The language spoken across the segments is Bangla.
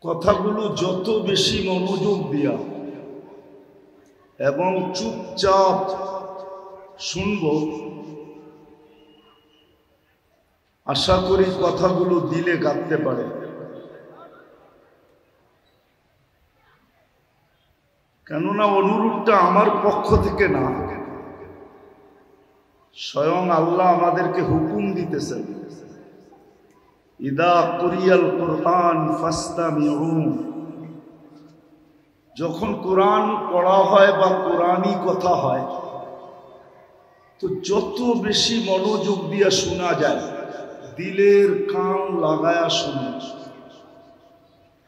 কথাগুলো যত বেশি মনোযোগ দিয়া এবং চুপচাপ শুনব, আশা করি কথাগুলো দিলে গাঁথতে পারে। কেননা অনুরোধটা আমার পক্ষ থেকে না, স্বয়ং আল্লাহ আমাদেরকে হুকুম দিতেছেন, ইদা কুরিয়াল কুরআন ফাসতামিউ। যখন কোরআন পড়া হয় বা কোরআনই কথা হয়, তো যত বেশি মনোযোগ দিয়ে শোনা যায়, দিলের কান লাগায়া শুনে,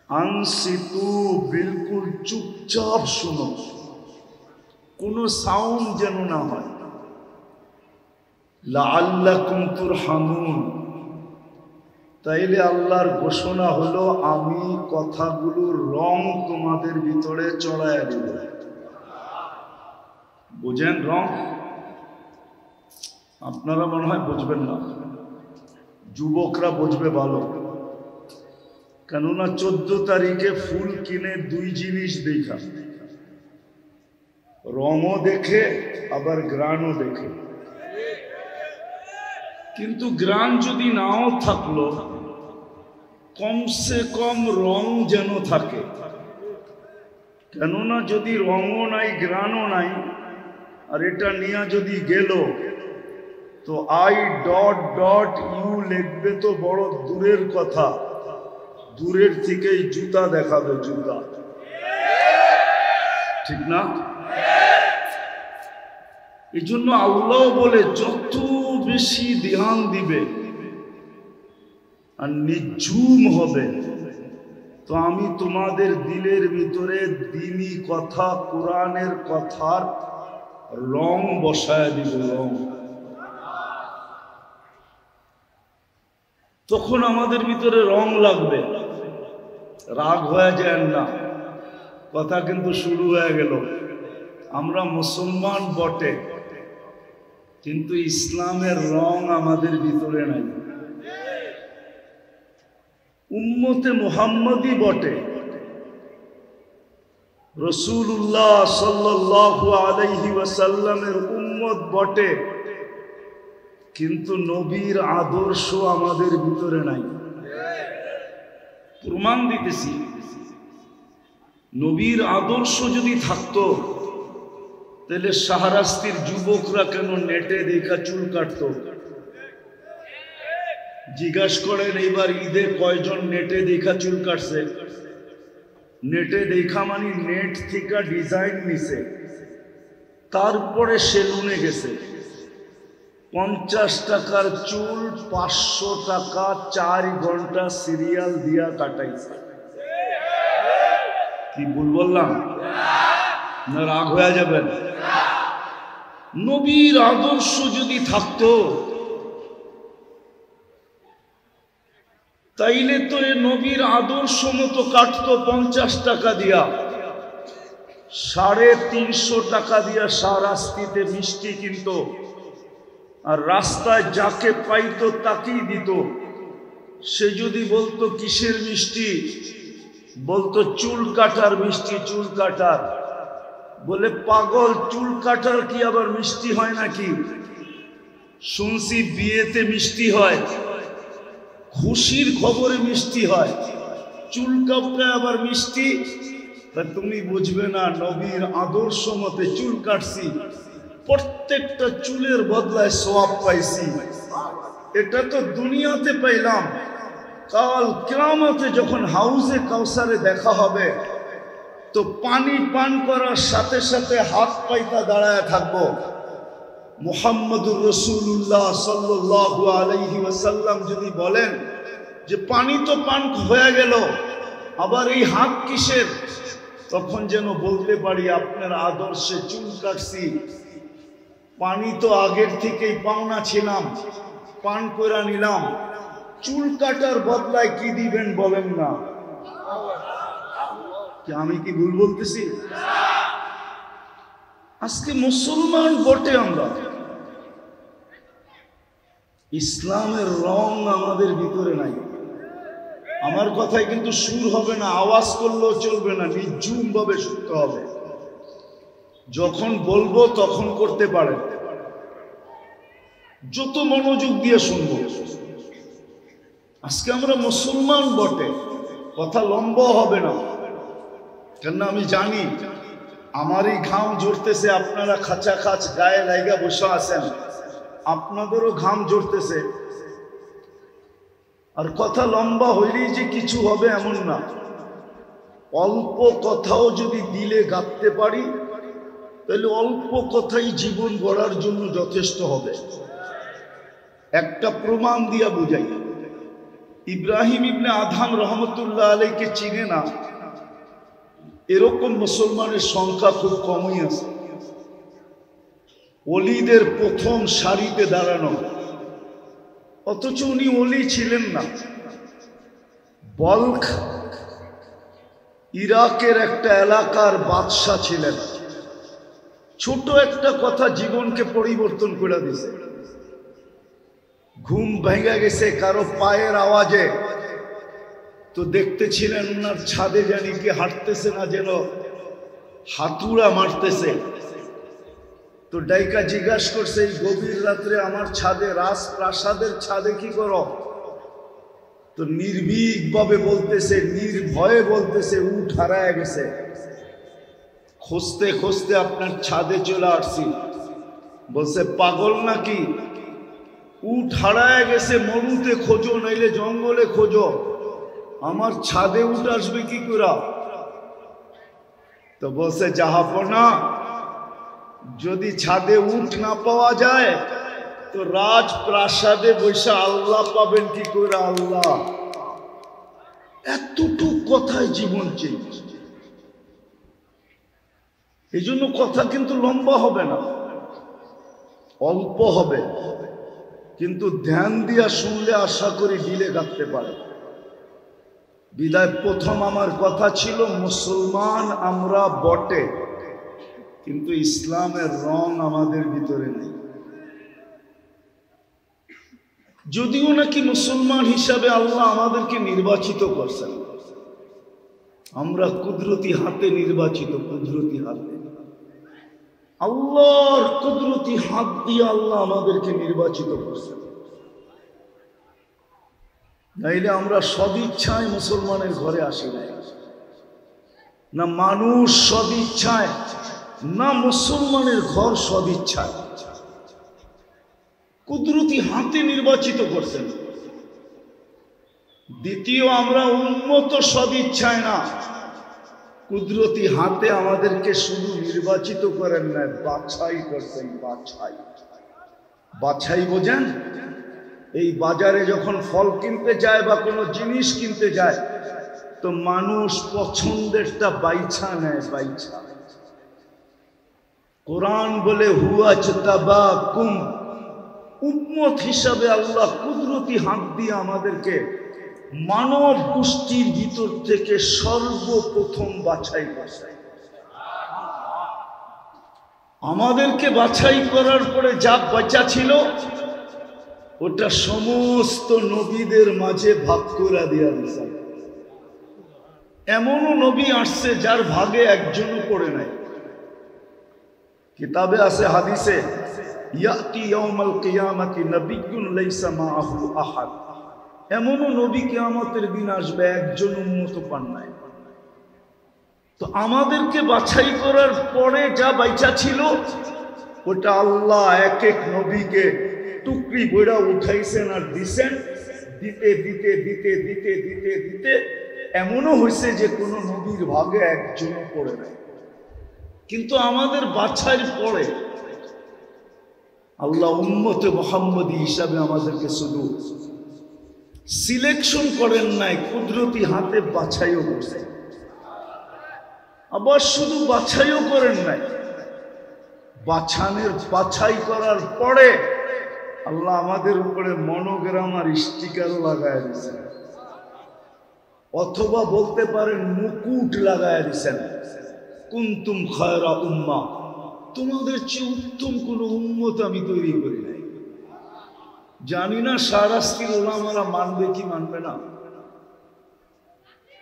আনসিতু, বিলকুল চুপচাপ শুনো, কোনো সাউন্ড যেন না হয়। লাআল্লাকুম তুরহামুন, তাইলে আল্লাহর ঘোষণা হলো আমি কথাগুলোর রং তোমাদের ভিতরে চড়াইয়া দিব। বুঝেন রং? আপনারা মনে হয় বুঝবেন না, যুবকরা বুঝবে ভালো। কেননা 14 তারিখে ফুল কিনে দুই জিনিস দেখা, রঙও দেখে আবার গ্রানও দেখে। কিন্তু গ্রান যদি নাও থাকলো, কমসে কম রং যেন থাকে। কেননা যদি রঙও নাই গ্রানও নাই, আর এটা নিয়ে যদি গেল, তো I.ইউ লিখবে তো বড় দূরের কথা, দূরের থেকেই জুতা দেখাবে, জুতা। ঠিক না? এই জন্য আল্লাহ বলে যত বেশি ধ্যান দিবে আর নিঝুম হবে, তো আমি তোমাদের দিলের ভিতরে দ্বীনি কথা, কোরআনের কথার রং বসায় দিব, রং। তখন আমাদের ভিতরে রং লাগবে, রাগ হয়ে যায় না। কথা কিন্তু শুরু হয়ে গেল। আমরা মুসলমান বটে, কিন্তু ইসলামের রং আমাদের ভিতরে নাই। উম্মতে মুহাম্মদী বটে, রাসূলুল্লাহ সাল্লাল্লাহু আলাইহি ওয়াসাল্লামের উম্মত বটে, কিন্তু নবীর আদর্শ আমাদের ভিতরে নাই। প্রমাণ দিতেছি, নবীর আদর্শ যদি থাকতো, তাহলে শাহরাস্তির যুবকরা কেন নেটে দেখা চুল কাটতো? জিজ্ঞাসা করেন এইবার ঈদে কয়জন নেটে দেখা চুল কাটছে? নেটে দেখা মানে নেট থেকে ডিজাইন নিছে, তারপরে সেলুনে গেছে। 50 টাকার চুল 500 টাকা 4 ঘন্টা সিরিয়াল দিয়া কাটাইছে। কি ভুল বললাম? না রাগ হয়ে যাবেন? নবীর আদর্শ যদি থাকতো, তাইলে তো এ নবীর আদর্শ মতো কাটতো 50 টাকা দিয়া, 350 টাকা দিয়া শাহরাস্তিতে মিষ্টি কিনতো, আর রাস্তায় যাকে পাইতো তাকেই দিত। সে যদি বলতো কিসের মিষ্টি, বলতো চুল কাটার মিষ্টি, চুল কাটার। বলে পাগল, চুল কাটার কি আবার মিষ্টি হয় নাকি? শুনছি বিয়েতে মিষ্টি হয়, খুশির খবরে মিষ্টি হয়, চুল কাপড়ে আবার মিষ্টি। তা তুমি বুঝবে না, নবীর আদর্শ মতে চুল কাটছি, প্রত্যেকটা চুলের বদলায় সওয়াব পাইছি। এটা তো দুনিয়াতে পাইলাম, কাল কিয়ামতে যখন হাউজে কাউসারে দেখা হবে, তো পানি পান করার সাথে সাথে হাত পাইতা দাঁড়ায় থাকবো। মুহাম্মদুর রাসূলুল্লাহ সাল্লাল্লাহু আলাইহি ওয়াসাল্লাম যদি বলেন যে পানি তো পান হয়ে গেল, আবার এই হাত কিসের? তখন যেন বলতে পারি আপনার আদর্শে চুল কাটছি, পানি তো আগের থেকেই পাওনা ছিলাম, পান করে নিলাম, চুল কাটার বদলায় কি দিবেন বলেন না? আমি কি ভুল বলতেছি? আজকে মুসলমান বটে আমরা, ইসলামের রং আমাদের ভিতরে নাই। আমার কথায় কিন্তু সুর হবে না, আওয়াজ করলেও চলবে না, নির্ঝুম ভাবে শুনতে হবে। যখন বলবো তখন করতে পারেন, যত মনোযোগ দিয়ে শুনবো। আজকে আমরা মুসলমান বটে, কথা লম্বা হবে না, কেননা আমি জানি আমারই ঘাম ঝরতেছে, আপনারা খাঁচা খাঁচ গায়ে লাইগা বসে আছেন, আপনাদেরও ঘাম ঝরতেছে। আর কথা লম্বা হইলেই যে কিছু হবে এমন না, অল্প কথাও যদি দিলে গাঁথতে পারি তাহলে অল্প কথাই জীবন গড়ার জন্য যথেষ্ট হবে। একটা প্রমাণ দিয়া বুঝাই। ইব্রাহিম ইবনে আদহাম রহমতুল্লাহ আলাইকে চিনে না এরকম মুসলমানের সংখ্যা খুব কমই আছে। ওলিদের প্রথম সারিতে দাঁড়ানো, অথচ উনি ওলি ছিলেন না। বলখ ইরাকের একটা এলাকার বাদশা ছিলেন। ছোট একটা কথা জীবনকে পরিবর্তন করে দিছে। ঘুম ভেঙে গেছে কারো পায়ের আওয়াজে, তো দেখতেছিলেন ওনার ছাদে জানি কি হাঁটতেছে না, যেন হাতুড়া মারতেছে। তো ডাইকা জিজ্ঞাসা করছে, এই গভীর রাত্রে আমার ছাদে, রাজপ্রাসাদের ছাদে কি করো? তো নির্ভীক ভাবে বলতেছে, নির্ভয়ে বলতেছে, উঠ হারায় গেছে, খুঁজতে খুঁজতে আপনার ছাদে চলে আসছি। বলছে পাগল নাকি? উঠ হারায় গেছে, মরুতে খোঁজো নাইলে জঙ্গলে খোঁজো, আমার ছাদে উঠ আসবে কি করে? তো বলছে জাহাপনা, যদি ছাদে উঠ না পাওয়া যায় তো রাজপ্রাসাদে বসে আল্লাহ পাবেন কি করে? আল্লাহ। এতটুক কথায় জীবন চেঞ্জ। এই জন্য কথা কিন্তু লম্বা হবে না, অল্প হবে, কিন্তু ধ্যান দিয়া শুনলে আশা করি দিলে গাঁথতে পারে। বিদায় প্রথম আমার কথা ছিল, মুসলমান আমরা বটে, কিন্তু ইসলামের রং আমাদের ভিতরে নেই। যদিও নাকি মুসলমান হিসাবে আল্লাহ আমাদেরকে নির্বাচিত করছেন, আমরা কুদরতি হাতে নির্বাচিত, কুদরতি হাতে, আল্লাহর কুদরতি হাত দিয়ে আল্লাহ আমাদেরকে নির্বাচিত করছেন। নাইলে আমরা সদিচ্ছায় মুসলমানের ঘরে আসি নাই, না মানুষ সদিচ্ছায়, না মুসলমানের ঘর সদিচ্ছায়, কুদরতি হাতে নির্বাচিত করছেন। দ্বিতীয়, আমরা উন্মত সদিচ্ছায় না, কুদরতি হাতে আমাদেরকে শুধু নির্বাচিত করেন না, বাছাই করছেন। বাছাই, বাছাই বোঝেন? এই বাজারে যখন ফল কিনতে যায় বা কোনো জিনিস কিনতে যায়, তো মানুষ পছন্দেরটা বাইছা নেয়, বাইছা। কোরআন বলে হুয়াজতাবাকুম, উম্মত হিসাবে আল্লাহ কুদরতি হাত দিয়ে আমাদেরকে মানব গোষ্ঠীর ভিতর থেকে সর্বপ্রথম বাছাই করছে। আমাদেরকে বাছাই করার পরে যা বাঁচা ছিল ওটা সমস্ত নবীদের মাঝে ভাগ করে দিয়া দিয়েছে। এমনও নবী আসছে যার ভাগে একজনও পড়ে নাই। কিতাবে আছে, হাদিসে, ইয়াতি ইয়াউমাল কিয়ামাতি নাবিয়্যুন লাইসা মাআহু আহাদ, এমনও নবী কিয়ামতের দিন আসবে একজন উম্মত পান নাই। তো আমাদেরকে বাছাই করার পরে যা বাইচা ছিল ওটা আল্লাহ এক এক নবীকে টুকরি বইরা উঠাইছেন আর দিছেন। দিতে দিতে দিতে দিতে দিতে দিতে এমনও হয়েছে যে কোনো নবীর ভাগে একজনও পড়ে নাই। কিন্তু আমাদের বাছাইয়ের পরে আল্লাহ উম্মতে মুহাম্মদী হিসাবে আমাদেরকে শুধু সিলেকশন করেন নাই, কুদরতি হাতে বাছাইও করছে। আবার শুধু বাছাইও করেন নাই, বাছাই করার পরে আল্লাহ আমাদের উপরে মনোগ্রাম আর স্টিকারও লাগায় দিয়েছেন, অথবা বলতে পারেন মুকুট লাগায় দিয়েছেন। কুনতুম খায়রা উম্মা, তোমাদের চেয়ে উত্তম কোন উম্মত আমি তৈরি করি নাই। জানি না শাহরাস্তির ওলামারা মানবে কি মানবে না,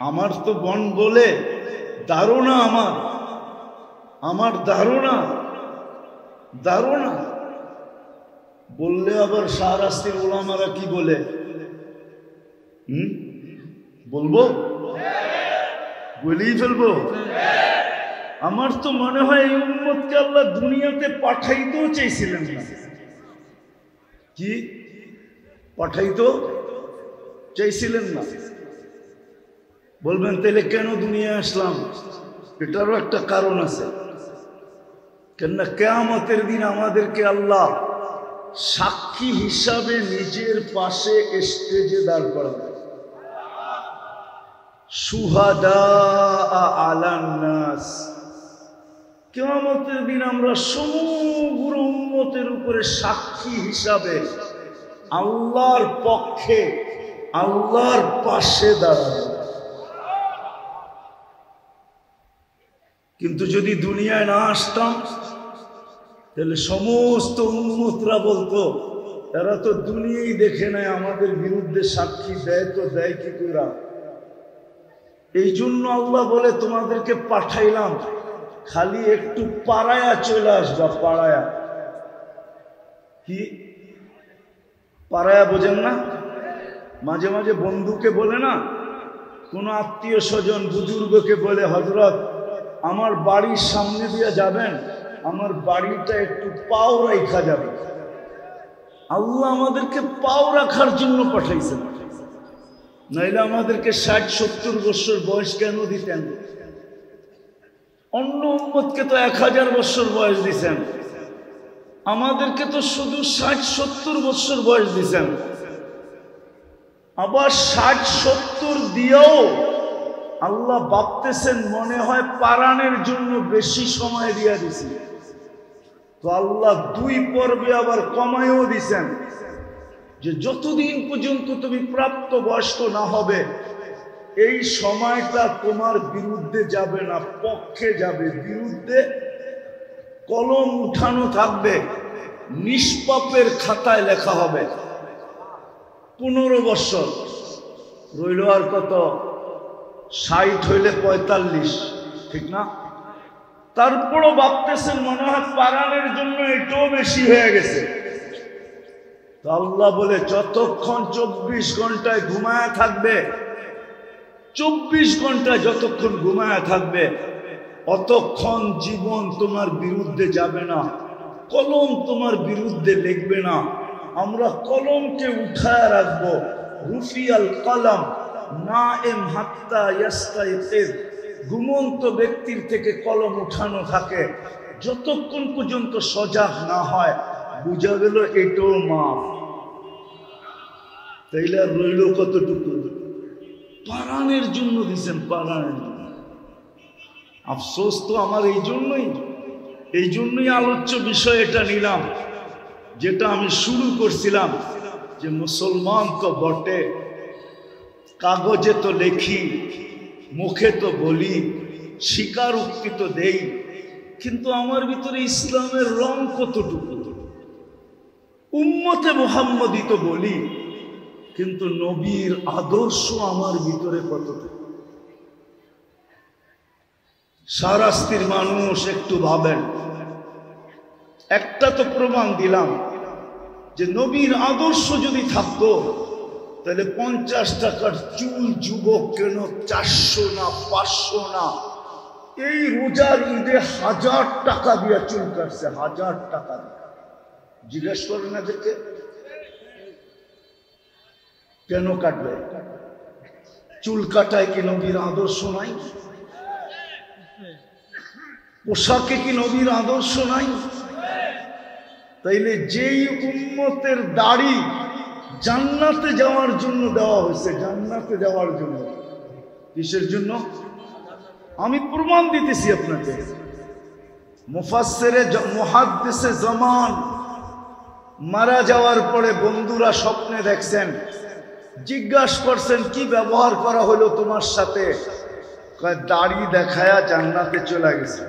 আমার তো বন বলে ধারণা, আমার ধারণা বললে আবার শাহরাস্তির ওলামারা কি বলে? বলবো, বলেই ফেলবো। আমার তো মনে হয় এই উম্মতকে আল্লাহ দুনিয়াতে পাঠাইতেও চাইছিলেন না। কি পাঠাইতো চাইছিলেন না? বলবেন তাহলে কেন দুনিয়া আসলাম? এটারও একটা কারণ আছে। কেননা কিয়ামতের দিন আমাদেরকে আল্লাহ সাক্ষী হিসাবে নিজের পাশে স্টেজে দাঁড় করাবে। শুহাদা আলান নাস। কিয়ামতের দিন আমরা সমগ্র উম্মতের উপরে সাক্ষী হিসাবে আল্লাহর পক্ষে, আল্লাহর পাশে দাঁড়াবো। কিন্তু যদি দুনিয়ায় না আসতাম তাহলে সমস্ত উম্মতরা বলতো এরা তো দুনিয়াই দেখে নেয়, আমাদের বিরুদ্ধে সাক্ষী দেয় তো দেয় কি করে? এই জন্য আল্লাহ বলে তোমাদেরকে পাঠাইলাম, খালি একটু পাড়ায়া চলে আসবা। পাড়ায়া কি? পাড়ায়া বোঝেন না? মাঝে মাঝে বন্ধুকে বলে না, কোনো আত্মীয় স্বজন বুজুর্গকে বলে হযরত আমার বাড়ির সামনে দিয়ে যাবেন, আমার বাড়িটা একটু পাও রাখা যাবে। আল্লাহ আমাদেরকে পাও রাখার জন্য পাঠাইছেন, নাইলে আমাদেরকে 60-70 বছর বয়স কেন দিতেন? অন্য উম্মতকে তো 1000 বছর বয়স দিছেন, আমাদেরকে তো শুধু 60-70 বছর বয়স দিছেন। আবার 60-70 দিয়েও আল্লাহ ভাবতেছেন মনে হয় পারানের জন্য বেশি সময় দিয়া দিছি, তো আল্লাহ 2 পর্বে আবার কমায়ও দিছেন যে যতদিন পর্যন্ত তুমি প্রাপ্ত বয়স্ক না হবে এই সময়টা তোমার বিরুদ্ধে যাবে না, পক্ষে যাবে। বিরুদ্ধে কলম উঠানো থাকবে, নিষ্পাপের খাতায় লেখা হবে। 15 বছর রইল, আর কত? 60 হইলে 45, ঠিক না? তারপরও ভাবতেছেন মনে হয় পারানের জন্য এটাও বেশি হয়ে গেছে। তো আল্লাহ বলে যতক্ষণ 24 ঘন্টায় ঘুমায়া থাকবে, 24 ঘন্টায় যতক্ষণ ঘুমায়া থাকবে অতক্ষণ জীবন তোমার বিরুদ্ধে যাবে না, কলম তোমার বিরুদ্ধে লিখবে না। আমরা কলমকে উঠায় রাখবো। রুফিয়াল কলম নায়েম হাত্তা ইয়াস্তাইকিজ। ঘুমন্ত ব্যক্তির থেকে কলম উঠানো থাকে যতক্ষণ পর্যন্ত সজাগ না হয়। বুঝা গেল এটাও মাপ। তাইলে আর রইল কতটুকু? পারানের জন্য দিছেন, পারানের জন্য। আফসোস তো আমার এই জন্যই আলোচ্য বিষয় এটা নিলাম, যেটা আমি শুরু করছিলাম যে মুসলমান তো বটে, কাগজে তো লেখি, মুখে তো বলি, স্বীকারোক্তি তো দেই, কিন্তু আমার ভিতরে ইসলামের রং কতটুকু? উম্মতে মুহাম্মদী তো বলি, কিন্তু নবীর আদর্শ আমার ভিতরে কতটুকু? শাহরাস্তির মানুষ একটু ভাবেন। একটা তো প্রমাণ দিলাম যে নবীর আদর্শ যদি থাকতো তাহলে 50 টাকার চুল যুবক কেন 400 না 500 না? এই রোজার ঈদে 1000 টাকা দিয়ে চুল কাটছে, 1000 টাকা দিয়ে। জিজ্ঞেস করেন এদেরকে কেন কাটবে? চুল কাটায় কি নবীর আদর্শ নাই? পোশাকে কি নবীর আদর্শ নাই? তাইলে যেই উম্মতের দাড়ি জান্নাতে যাওয়ার জন্য দেওয়া হয়েছে, জান্নাতে যাওয়ার জন্য, কিসের জন্য? আমি প্রমাণ দিতেছি আপনাকে। মুফাসসিরে মুহাদ্দিসে জামান মারা যাওয়ার পরে বন্ধুরা স্বপ্নে দেখছেন, জিজ্ঞাসা করছেন কি ব্যবহার করা হলো তোমার সাথে? দাড়ি দেখায়া জান্নাতে চলে গেছে।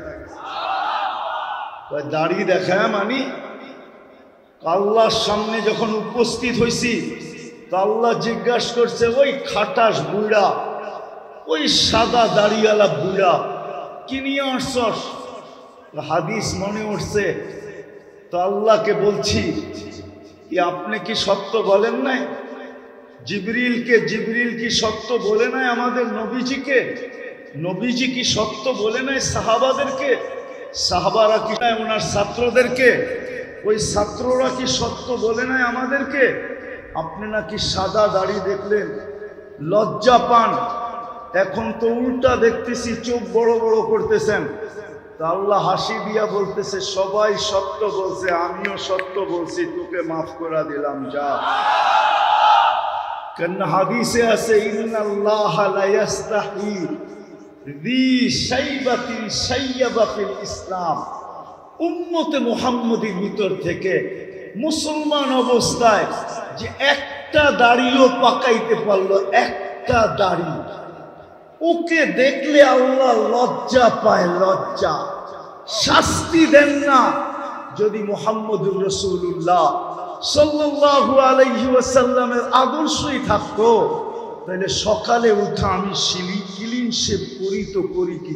দাড়ি দেখায়া মানি আল্লাহর সামনে যখন উপস্থিত হয়েছি তো আল্লাহ জিজ্ঞাসা করছে, ওই খাটাস বুড়া ওই সাদা দাড়িওয়ালা বুড়া কি নিয়ে আসছস? হাদিস মনে উঠছে তো আল্লাহকে বলছি, আপনি কি সত্য বলেন নাই? জিবরিল কি সত্য বলে নাই আমাদের নবীজিকে? নবীজি কি সত্য বলে নাই সাহাবাদেরকে? সাহাবারা কি ওনার ছাত্রদেরকে? ওই ছাত্ররা কি সত্য বলে নাই আমাদেরকে? আপনি নাকি সাদা দাড়ি দেখলেন লজ্জা পান, এখন তো উল্টা দেখতেছি চোখ বড় বড় করতেছেন। তা আল্লাহ হাসি দিয়া বলতেছে, সবাই সত্য বলছে, আমিও সত্য বলছি, তোকে মাফ করে দিলাম, যা। কেন হাদিসে আছে, ইন্নাল্লাহ লা ইস্তাহি যী শাইবাতিন শাইয়াবা ফিল ইসলাম। উম্মতে মুহাম্মদীর ভিতর থেকে মুসলমান অবস্থায় যে একটা দাড়িও পাকাইতে পারলো, একটা দাড়ি, ওকে দেখলে আল্লাহ লজ্জা পায়, লজ্জা। শাস্তি দেন না। যদি মুহাম্মদুর রাসূলুল্লাহ সাল্লাল্লাহু আলাইহি ওয়াসাল্লামের আদর্শই থাকতো, তাহলে সকালে উঠা আমি ক্লিন শেভ করি তো করি কি